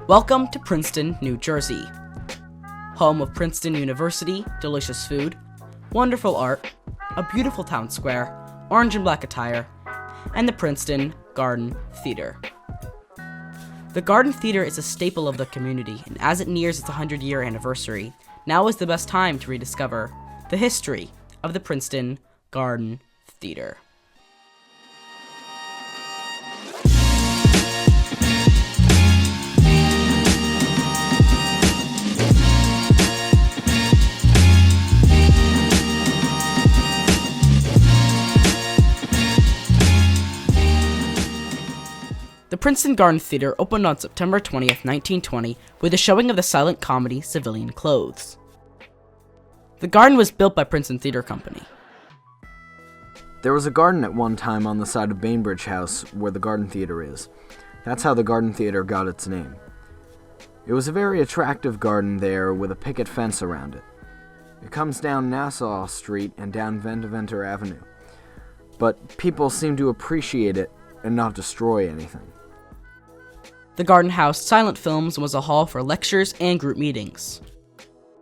Welcome to Princeton, New Jersey, home of Princeton University, delicious food, wonderful art, a beautiful town square, orange and black attire, and the Princeton Garden Theatre. The Garden Theatre is a staple of the community, and as it nears its 100-year anniversary, now is the best time to rediscover the history of the Princeton Garden Theatre. The Princeton Garden Theatre opened on September 20th, 1920, with a showing of the silent comedy Civilian Clothes. The garden was built by Princeton Theatre Company. There was a garden at one time on the side of Bainbridge House where the Garden Theatre is. That's how the Garden Theatre got its name. It was a very attractive garden there with a picket fence around it. It comes down Nassau Street and down Venter Avenue. But people seem to appreciate it and not destroy anything. The garden housed silent films and was a hall for lectures and group meetings.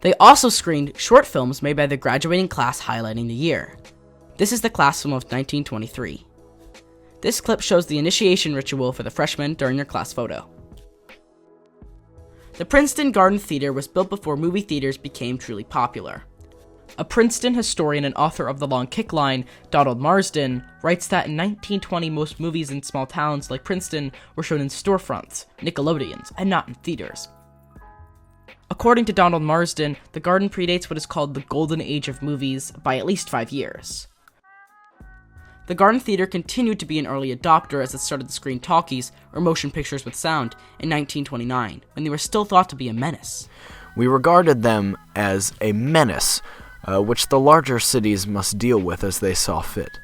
They also screened short films made by the graduating class highlighting the year. This is the class film of 1923. This clip shows the initiation ritual for the freshmen during their class photo. The Princeton Garden Theatre was built before movie theaters became truly popular. A Princeton historian and author of The Long Kick Line, Donald Marsden, writes that in 1920 most movies in small towns like Princeton were shown in storefronts, Nickelodeons, and not in theaters. According to Donald Marsden, the garden predates what is called the Golden Age of movies by at least 5 years. The Garden Theatre continued to be an early adopter as it started to screen talkies, or motion pictures with sound, in 1929, when they were still thought to be a menace. We regarded them as a menace, which the larger cities must deal with as they saw fit.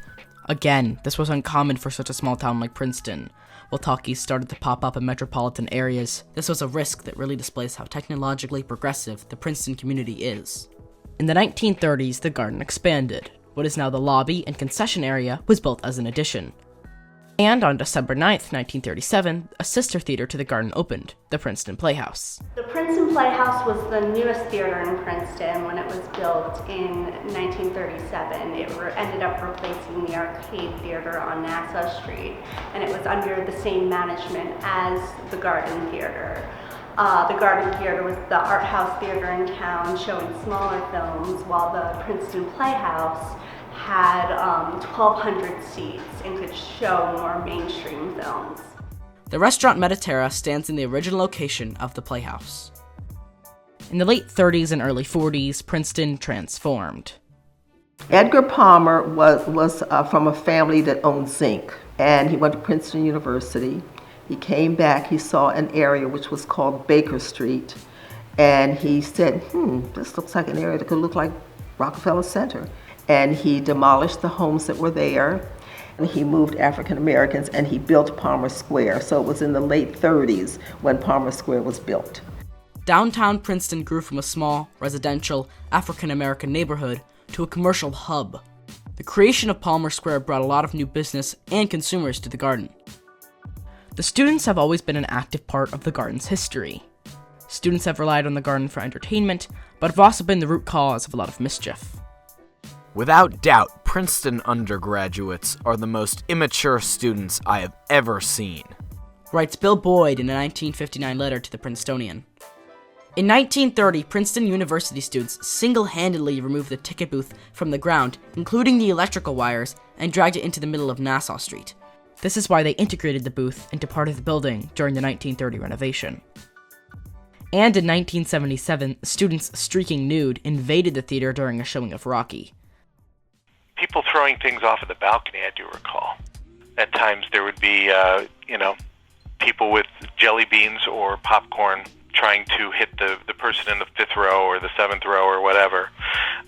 Again, this was uncommon for such a small town like Princeton. While talkies started to pop up in metropolitan areas, this was a risk that really displays how technologically progressive the Princeton community is. In the 1930s, the garden expanded. What is now the lobby and concession area was built as an addition. And on December 9th, 1937, a sister theater to the garden opened, the Princeton Playhouse. The Princeton Playhouse was the newest theater in Princeton when it was built in 1937. It ended up replacing the Arcade Theater on Nassau Street, and it was under the same management as the Garden Theater. The Garden Theater was the art house theater in town showing smaller films, while the Princeton Playhouse had 1,200 seats and could show more mainstream films. The restaurant Mediterra stands in the original location of the Playhouse. In the late 30s and early 40s, Princeton transformed. Edgar Palmer was from a family that owned zinc, and he went to Princeton University. He came back, he saw an area which was called Baker Street, and he said, this looks like an area that could look like Rockefeller Center. And he demolished the homes that were there, and he moved African Americans, and he built Palmer Square. So it was in the late 30s when Palmer Square was built. Downtown Princeton grew from a small, residential, African American neighborhood to a commercial hub. The creation of Palmer Square brought a lot of new business and consumers to the garden. The students have always been an active part of the garden's history. Students have relied on the garden for entertainment, but have also been the root cause of a lot of mischief. Without doubt, Princeton undergraduates are the most immature students I have ever seen, writes Bill Boyd in a 1959 letter to the Princetonian. In 1930, Princeton University students single-handedly removed the ticket booth from the ground, including the electrical wires, and dragged it into the middle of Nassau Street. This is why they integrated the booth into part of the building during the 1930 renovation. And in 1977, students streaking nude invaded the theater during a showing of Rocky. People throwing things off of the balcony, I do recall. At times there would be, people with jelly beans or popcorn trying to hit the person in the 5th row or the 7th row or whatever.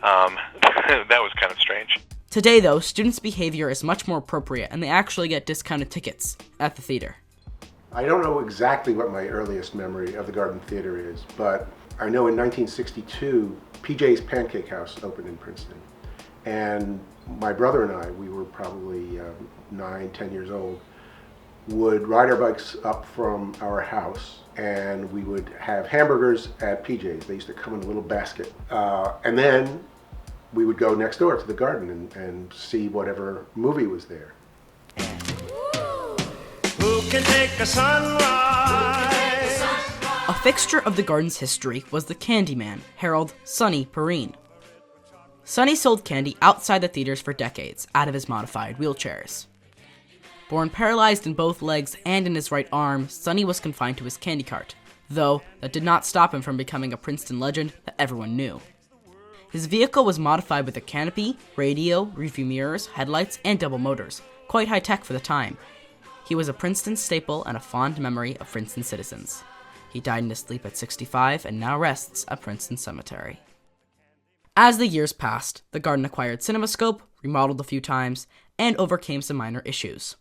That was kind of strange. Today, though, students' behavior is much more appropriate, and they actually get discounted tickets at the theater. I don't know exactly what my earliest memory of the Garden Theatre is, but I know in 1962, PJ's Pancake House opened in Princeton. And my brother and I, we were probably 9, 10 years old, would ride our bikes up from our house, and we would have hamburgers at PJ's. They used to come in a little basket. And then we would go next door to the garden and see whatever movie was there. Who can take a sunrise? A fixture of the garden's history was the Candyman, Harold Sonny Perrine. Sonny sold candy outside the theaters for decades, out of his modified wheelchairs. Born paralyzed in both legs and in his right arm, Sonny was confined to his candy cart, though that did not stop him from becoming a Princeton legend that everyone knew. His vehicle was modified with a canopy, radio, rearview mirrors, headlights, and double motors, quite high-tech for the time. He was a Princeton staple and a fond memory of Princeton citizens. He died in his sleep at 65 and now rests at Princeton Cemetery. As the years passed, the garden acquired CinemaScope, remodeled a few times, and overcame some minor issues.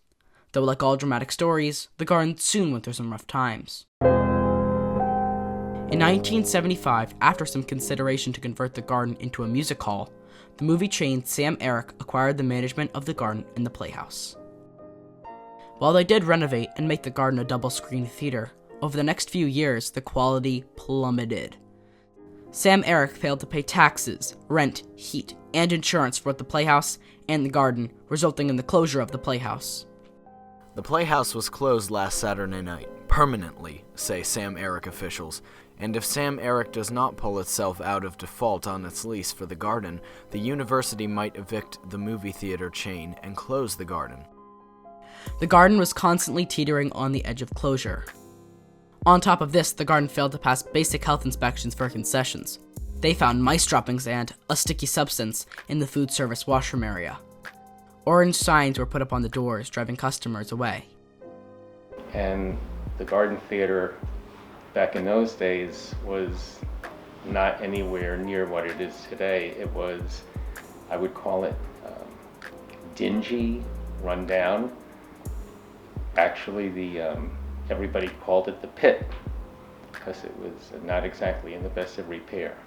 Though like all dramatic stories, the garden soon went through some rough times. In 1975, after some consideration to convert the garden into a music hall, the movie chain Sam Eric acquired the management of the garden and the Playhouse. While they did renovate and make the garden a double-screen theater, over the next few years, the quality plummeted. Sam Eric failed to pay taxes, rent, heat, and insurance for both the Playhouse and the garden, resulting in the closure of the Playhouse. The Playhouse was closed last Saturday night, permanently, say Sam Eric officials, and if Sam Eric does not pull itself out of default on its lease for the garden, the university might evict the movie theater chain and close the garden. The garden was constantly teetering on the edge of closure. On top of this, the garden failed to pass basic health inspections for concessions. They found mice droppings and a sticky substance in the food service washroom area. Orange signs were put up on the doors, driving customers away. And the Garden Theater back in those days was not anywhere near what it is today. It was, I would call it dingy, run down. Actually, everybody called it the pit because it was not exactly in the best of repair.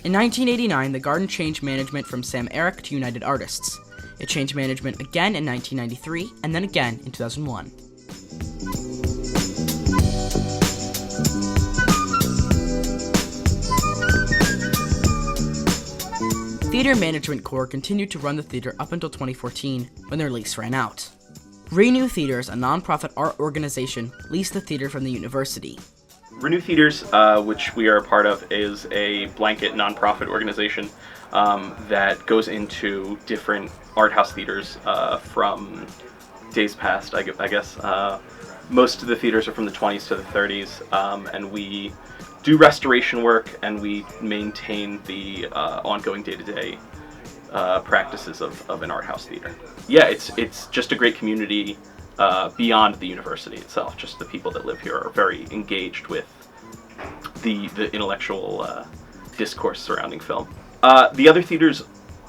In 1989, the garden changed management from Sam Eric to United Artists. It changed management again in 1993, and then again in 2001. Theater Management Corps continued to run the theater up until 2014, when their lease ran out. Renew Theaters, a non-profit art organization, leased the theater from the university. Renew Theaters, which we are a part of, is a blanket nonprofit organization that goes into different art house theaters from days past, I guess. Most of the theaters are from the 20s to the 30s, and we do restoration work and we maintain the ongoing day-to-day practices of an art house theater. Yeah, it's just a great community beyond the university itself. Just the people that live here are very engaged with the intellectual discourse surrounding film. The other theaters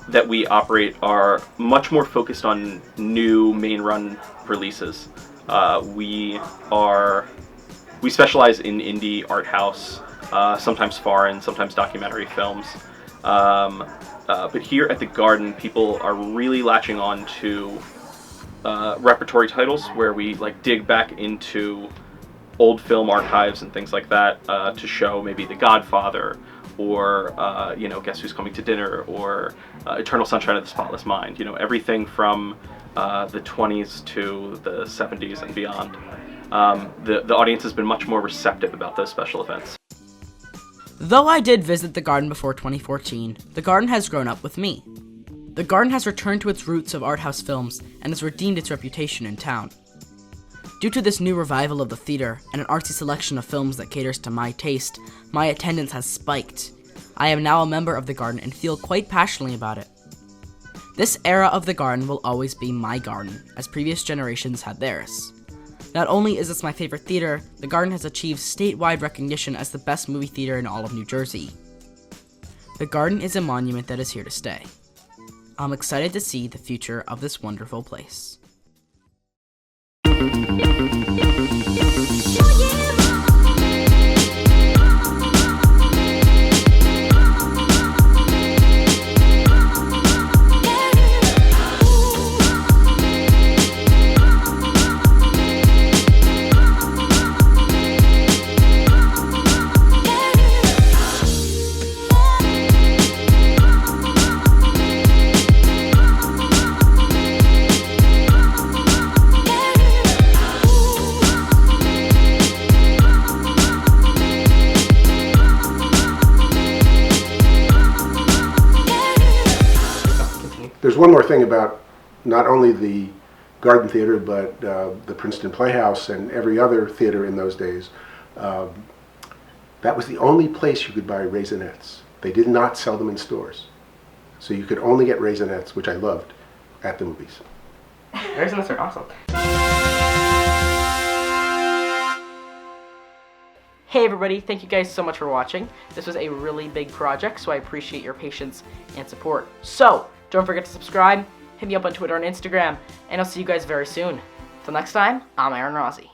that we operate are much more focused on new main run releases. We specialize in indie art house, sometimes foreign, sometimes documentary films. But here at the Garden, people are really latching on to repertory titles where we dig back into old film archives and things like that to show maybe The Godfather or Guess Who's Coming to Dinner or Eternal Sunshine of the Spotless Mind. Everything from the 20s to the 70s and beyond. The audience has been much more receptive about those special events. Though I did visit the Garden before 2014, the Garden has grown up with me. The Garden has returned to its roots of art house films and has redeemed its reputation in town. Due to this new revival of the theater and an artsy selection of films that caters to my taste, my attendance has spiked. I am now a member of the Garden and feel quite passionately about it. This era of the Garden will always be my Garden, as previous generations had theirs. Not only is this my favorite theater, the Garden has achieved statewide recognition as the best movie theater in all of New Jersey. The Garden is a monument that is here to stay. I'm excited to see the future of this wonderful place. There's one more thing about not only the Garden Theatre, but the Princeton Playhouse and every other theater in those days. That was the only place you could buy Raisinets. They did not sell them in stores. So you could only get Raisinets, which I loved, at the movies. Raisinets are awesome. Hey everybody, thank you guys so much for watching. This was a really big project, so I appreciate your patience and support. So, don't forget to subscribe, hit me up on Twitter and Instagram, and I'll see you guys very soon. Till next time, I'm Aaron Razi.